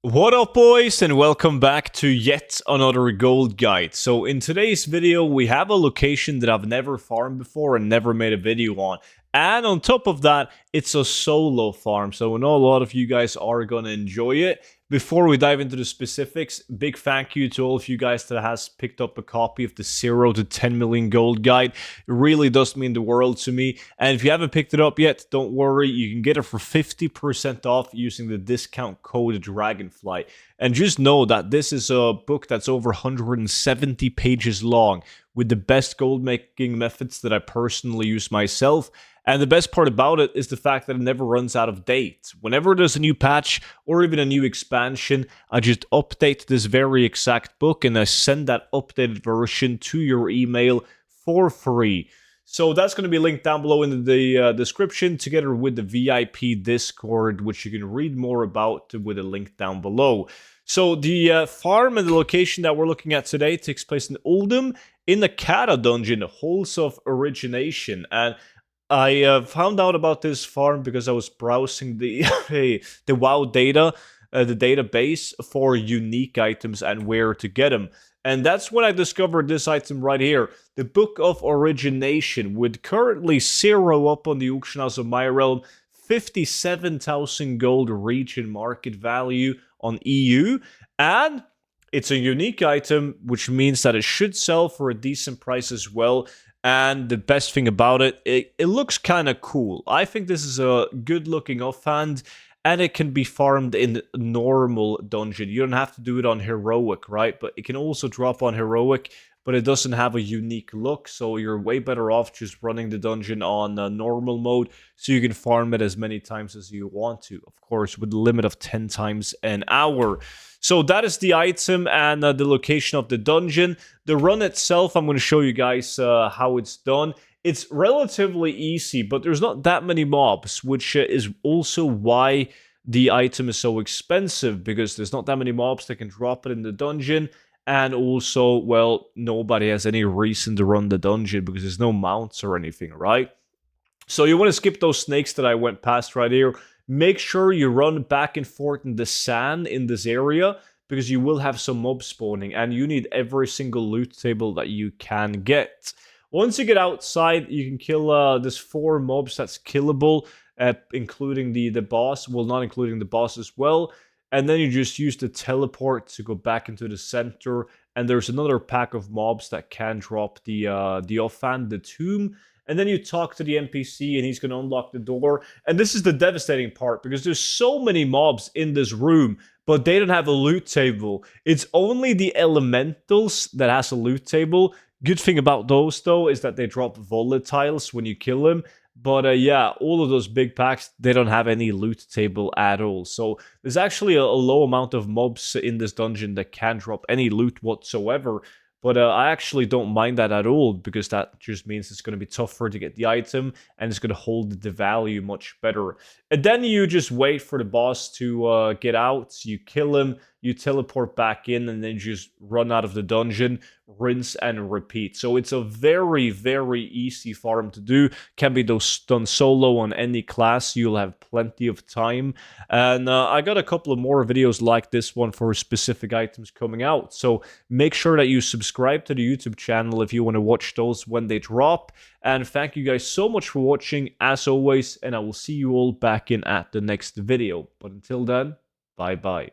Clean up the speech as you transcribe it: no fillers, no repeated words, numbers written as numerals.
What up, boys, and welcome back to yet another gold guide. So in today's video we have a location that I've never farmed before and never made a video on, and on top of that it's a solo farm, so I know a lot of you guys are gonna enjoy it. Before we dive into the specifics, big thank you to all of you guys that has picked up a copy of the 0 to 10 million gold guide. It really does mean the world to me. And if you haven't picked it up yet, don't worry, you can get it for 50% off using the discount code Dragonfly. And just know that this is a book that's over 170 pages long with the best gold making methods that I personally use myself. And the best part about it is the fact that it never runs out of date. Whenever there's a new patch or even a new expansion, I just update this very exact book and I send that updated version to your email for free. So that's going to be linked down below in the description, together with the VIP Discord, which you can read more about with a link down below. So the farm and the location that we're looking at today takes place in Uldum, in the Kata dungeon, Halls of Origination. And I found out about this farm because I was browsing the the WoW data, the database for unique items and where to get them. And that's when I discovered this item right here, the Book of Origination, with currently 0 up on the auction house of my realm, 57,000 gold region market value on EU, and it's a unique item, which means that it should sell for a decent price as well. And the best thing about it, it looks kind of cool. I think this is a good looking offhand, and it can be farmed in normal dungeon. You don't have to do it on heroic, right? But it can also drop on heroic, but it doesn't have a unique look, so you're way better off just running the dungeon on normal mode, so you can farm it as many times as you want to, of course, with a limit of 10 times an hour. So that is the item and the location of the dungeon. The run itself, I'm going to show you guys how it's done. It's relatively easy, but there's not that many mobs, which is also why the item is so expensive, because there's not that many mobs that can drop it in the dungeon. And also, well, nobody has any reason to run the dungeon because there's no mounts or anything, right? So you want to skip those snakes that I went past right here. Make sure you run back and forth in the sand in this area, because you will have some mob spawning and you need every single loot table that you can get. Once you get outside, you can kill there's 4 mobs that's killable, including the boss. Well, not including the boss as well. And then you just use the teleport to go back into the center. And there's another pack of mobs that can drop the offhand, the tomb. And then you talk to the NPC and he's going to unlock the door. And this is the devastating part, because there's so many mobs in this room, but they don't have a loot table. It's only the elementals that has a loot table. Good thing about those, though, is that they drop volatiles when you kill them. But yeah, all of those big packs, they don't have any loot table at all. So there's actually a low amount of mobs in this dungeon that can drop any loot whatsoever. But I actually don't mind that at all, because that just means it's going to be tougher to get the item, and it's going to hold the value much better. And then you just wait for the boss to get out, you kill him, you teleport back in, and then you just run out of the dungeon, rinse and repeat. So it's a very, very easy farm to do. Can be done solo on any class. You'll have plenty of time. And I got a couple of more videos like this one for specific items coming out. So make sure that you subscribe to the YouTube channel if you want to watch those when they drop. And thank you guys so much for watching, as always, and I will see you all back in at the next video. But until then, bye-bye.